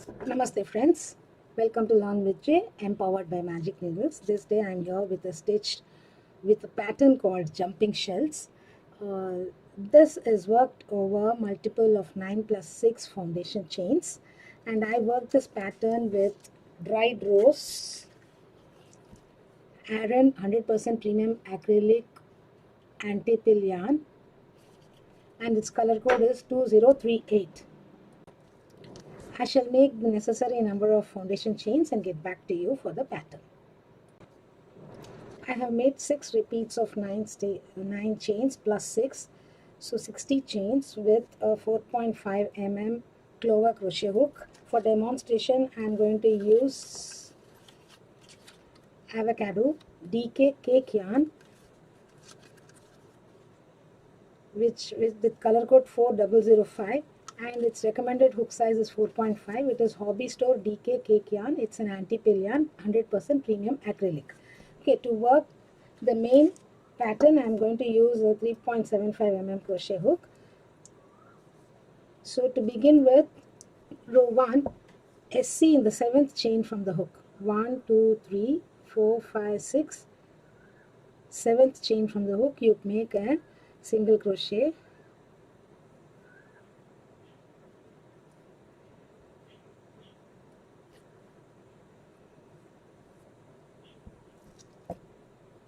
Namaste friends, welcome to Learn with J, empowered by Magic Needles. This day I am here with a stitch with a pattern called Jumping Shells. This is worked over multiple of 9 plus 6 foundation chains, and I worked this pattern with dried rose, Aran 100% premium acrylic anti-pill yarn, and its color code is 2038. I shall make the necessary number of foundation chains and get back to you for the pattern. I have made 6 repeats of 9 chains plus 6, so 60 chains with a 4.5 mm clover crochet hook. For demonstration I am going to use avocado DK cake yarn which with the color code 4005, and its recommended hook size is 4.5. It is Hobby Store DK cake yarn. It's an anti-pill yarn, 100% premium acrylic. Okay, to work the main pattern I'm going to use a 3.75 mm crochet hook. So to begin with, row 1, SC in the 7th chain from the hook. 1 2 3 4 5 6, 7th chain from the hook, you make a single crochet,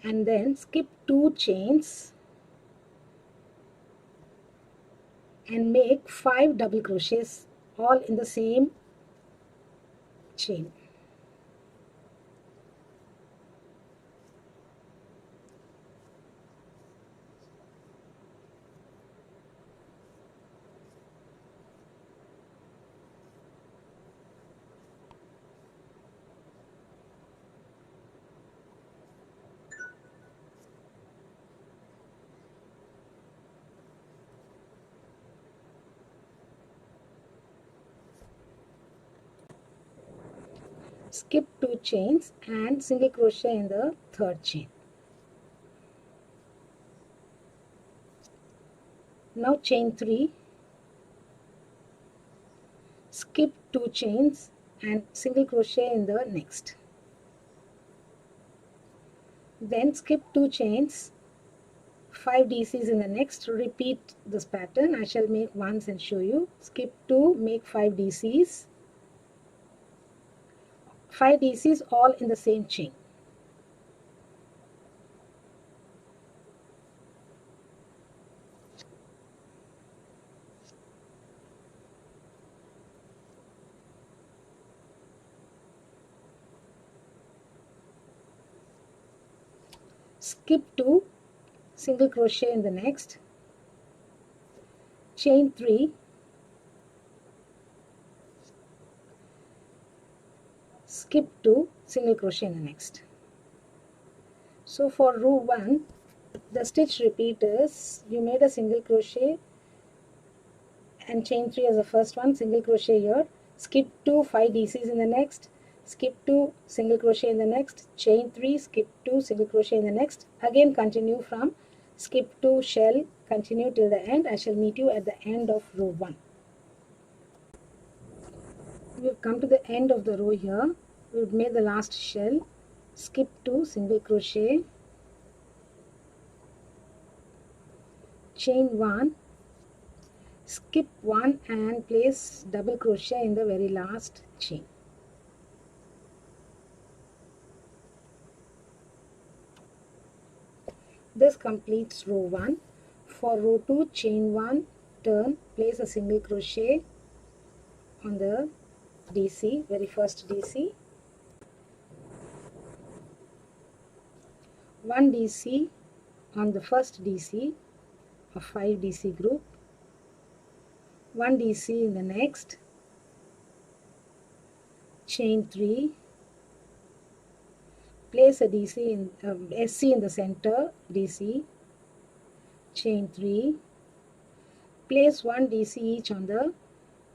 and then skip 2 chains and make 5 double crochets all in the same chain. Skip 2 chains and single crochet in the 3rd chain. Now chain 3, skip 2 chains and single crochet in the next. Then skip 2 chains, 5 DCs in the next. Repeat this pattern. I shall make once and show you. Skip 2, make 5 DCs. 5 DCs all in the same chain. Skip 2, single crochet in the next. Chain 3, skip 2, single crochet in the next. So for row 1, the stitch repeat is, you made a single crochet and chain 3 as the first one, single crochet here, skip 2, 5 DCs in the next, skip 2, single crochet in the next, chain 3, skip 2, single crochet in the next. Again continue from skip 2 shell, continue till the end. I shall meet you at the end of row 1. We've come to the end of the row here. We've made the last shell, skip 2, single crochet, chain 1, skip 1 and place double crochet in the very last chain. This completes row 1. For row 2, chain 1, turn, place a single crochet on the DC, very first DC, 1 DC on the first DC of 5 DC group, 1 DC in the next, chain 3, place a DC in SC in the center, DC, chain 3, place 1 DC each on the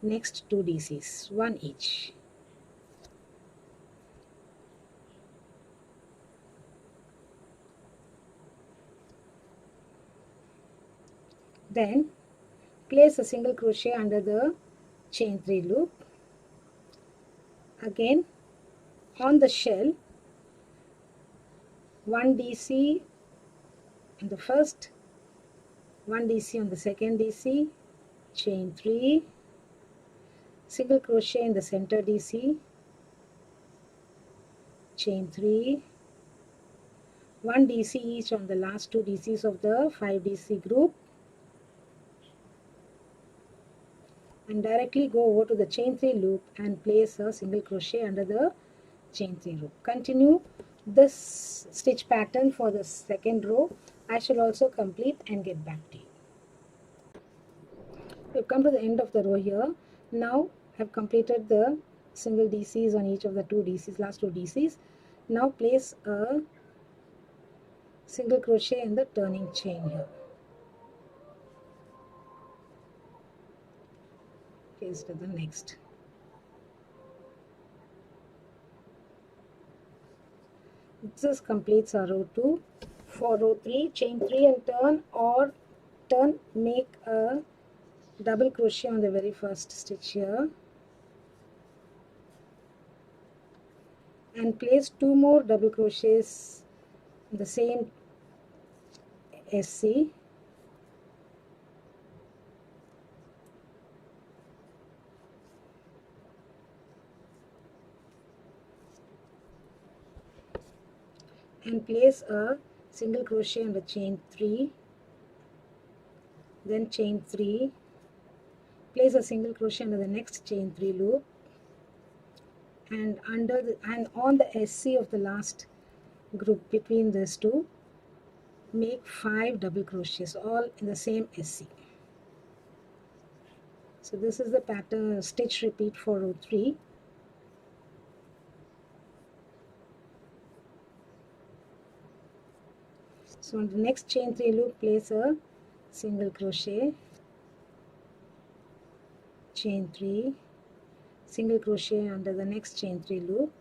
next 2 DCs, 1 each. Then place a single crochet under the chain 3 loop, Again on the shell, 1 DC on the first, 1 DC on the second DC, chain 3, single crochet in the center DC, chain 3, 1 DC each on the last 2 DCs of the 5 DC group, and directly go over to the chain 3 loop and place a single crochet under the chain 3 loop. Continue this stitch pattern for the second row. I shall also complete and get back to you. We've come to the end of the row here. Now I've completed the single DCs on each of the 2 DCs, last 2 DCs. Now place a single crochet in the turning chain here. Place to the next. This completes our row 2. For row 3, chain 3 and turn, or turn, make a double crochet on the very first stitch here, and place 2 more double crochets in the same SC, and place a single crochet on the chain 3, then chain 3, place a single crochet under the next chain 3 loop, and on the SC of the last group between these two, make 5 double crochets, all in the same SC. So this is the pattern stitch repeat for row 3. So on the next chain 3 loop, place a single crochet, chain 3, single crochet under the next chain 3 loop.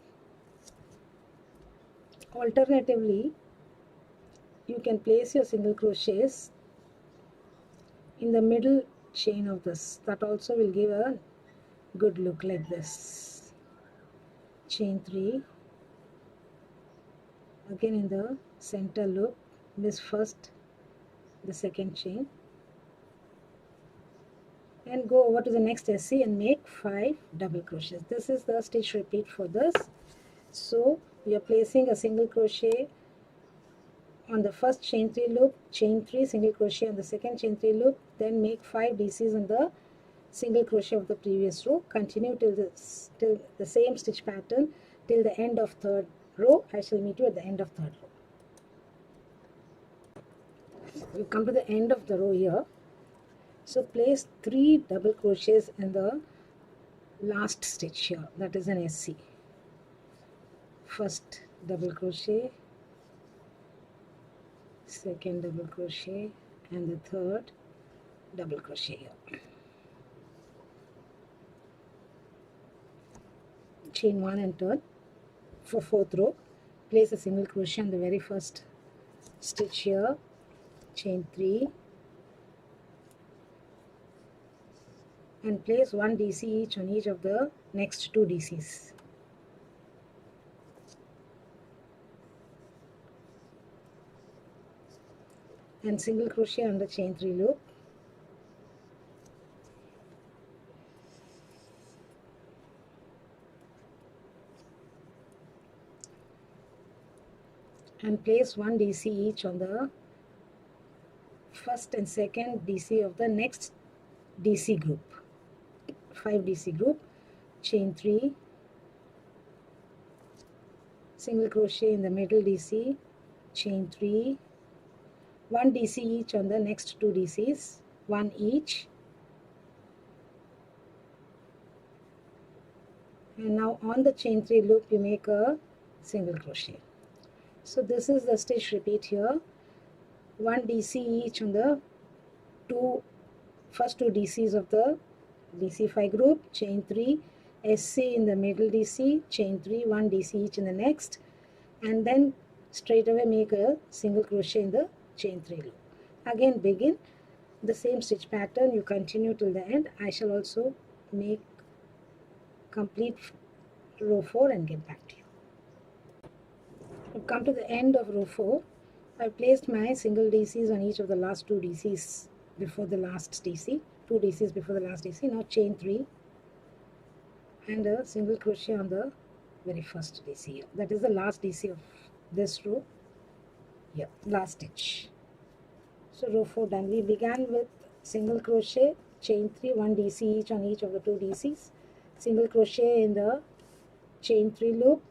Alternatively, you can place your single crochets in the middle chain of this. That also will give a good look like this. Chain 3, again in the center loop, miss first the second chain, and go over to the next SC and make 5 double crochets. This is the stitch repeat for this. So we are placing a single crochet on the first chain 3 loop, chain 3, single crochet on the second chain 3 loop, then make 5 DCs on the single crochet of the previous row. Continue till the same stitch pattern till the end of third row. I shall meet you at the end of third row. We come to the end of the row here. So place 3 double crochets in the last stitch here, that is an SC. First double crochet, second double crochet, and the third double crochet here. Chain 1 and turn. For fourth row, place a single crochet on the very first stitch here, chain 3, and place 1 DC each on each of the next 2 DCs. And single crochet under chain 3 loop, and place 1 DC each on the first and second DC of the next DC group, 5 DC group, chain 3, single crochet in the middle DC, chain 3, 1 DC each on the next 2 DCs, 1 each, and now on the chain 3 loop you make a single crochet. So this is the stitch repeat here, 1 DC each on the first 2 DCs of the DC5 group, chain 3, SC in the middle DC, chain 3, 1 DC each in the next, and then straight away make a single crochet in the chain 3 loop. Again begin the same stitch pattern, you continue till the end. I shall also complete row 4 and get back to you. I've come to the end of row 4. I've placed my single DCs on each of the last 2 DCs before the last DC, 2 DCs before the last DC. Now chain 3 and a single crochet on the very first DC here. That is the last DC of this row. Here, last stitch. So row 4 done. We began with single crochet, chain 3, 1 DC each on each of the 2 DCs, single crochet in the chain 3 loop,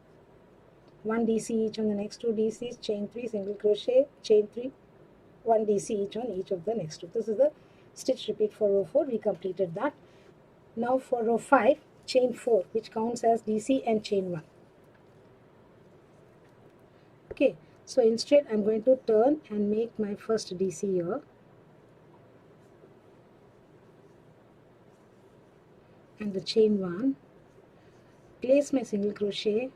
1 DC each on the next 2 DCs, chain 3, single crochet, chain 3, 1 DC each on each of the next 2. This is the stitch repeat for row 4. We completed that. Now for row 5, chain 4, which counts as DC and chain 1. Okay, so instead I'm going to turn and make my first DC here. And the chain 1, place my single crochet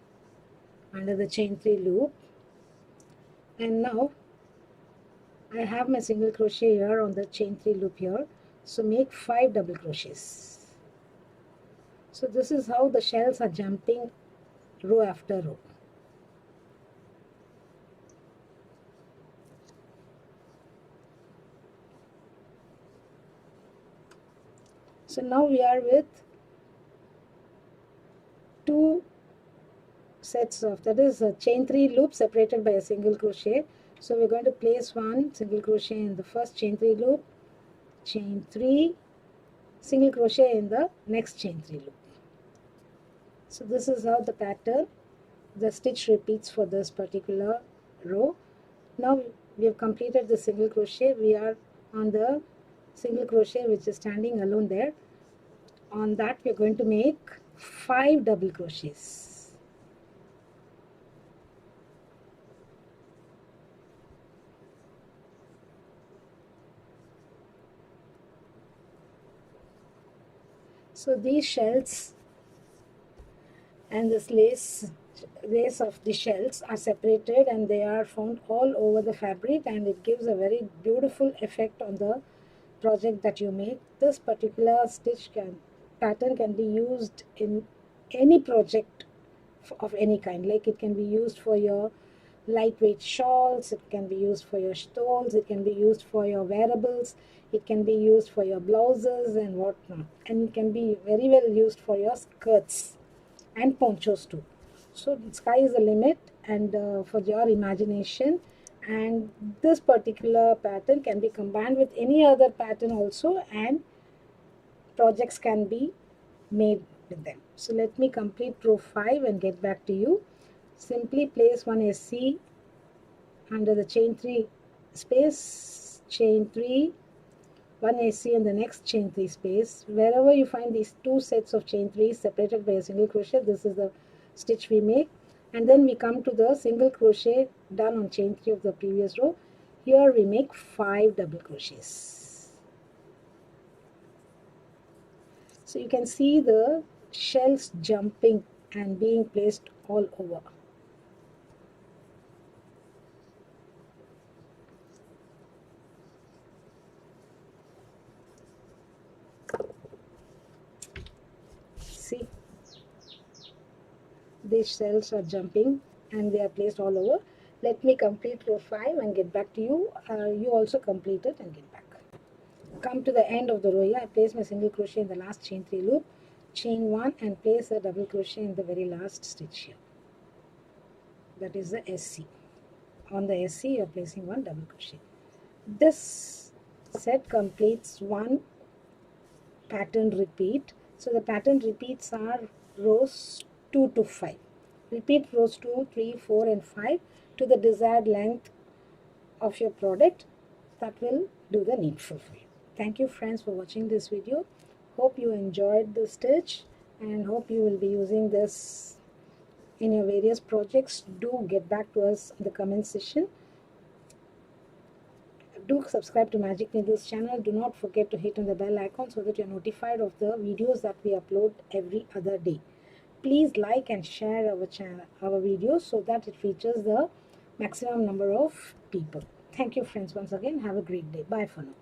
under the chain 3 loop, and now I have my single crochet here on the chain 3 loop here, so make 5 double crochets. So this is how the shells are jumping row after row. So now we are with 2 sets of, that is a chain 3 loop separated by a single crochet. So we're going to place 1 single crochet in the first chain 3 loop, chain 3, single crochet in the next chain 3 loop. So this is how the pattern, the stitch repeats for this particular row. Now we have completed the single crochet. We are on the single crochet which is standing alone there. On that we are going to make 5 double crochets. So these shells and this lace of the shells are separated and they are found all over the fabric, and it gives a very beautiful effect on the project that you make. This particular pattern can be used in any project of any kind. Like it can be used for your lightweight shawls, it can be used for your stoles, it can be used for your wearables, it can be used for your blouses and whatnot, and it can be very well used for your skirts and ponchos too. So sky is the limit, and for your imagination, and this particular pattern can be combined with any other pattern also, and projects can be made with them. So let me complete row 5 and get back to you. Simply place 1 SC under the chain 3 space, chain 3, 1 SC in the next chain 3 space. Wherever you find these 2 sets of chain 3 separated by a single crochet, this is the stitch we make. And then we come to the single crochet done on chain 3 of the previous row. Here we make 5 double crochets. So you can see the shells jumping and being placed all over. See, these shells are jumping and they are placed all over. Let me complete row 5 and get back to you. You also complete it and get back. Come to the end of the row here. I place my single crochet in the last chain 3 loop, chain 1, and place a double crochet in the very last stitch here. That is the SC. On the SC you are placing 1 double crochet. This set completes 1 pattern repeat. So the pattern repeats are rows 2 to 5. Repeat rows 2, 3, 4 and 5 to the desired length of your product. That will do the needful for you. Thank you friends for watching this video. Hope you enjoyed the stitch and hope you will be using this in your various projects. Do get back to us in the comment section. Do subscribe to Magic Needles channel. Do not forget to hit on the bell icon so that you are notified of the videos that we upload every other day. Please like and share our videos so that it reaches the maximum number of people. Thank you friends once again. Have a great day. Bye for now.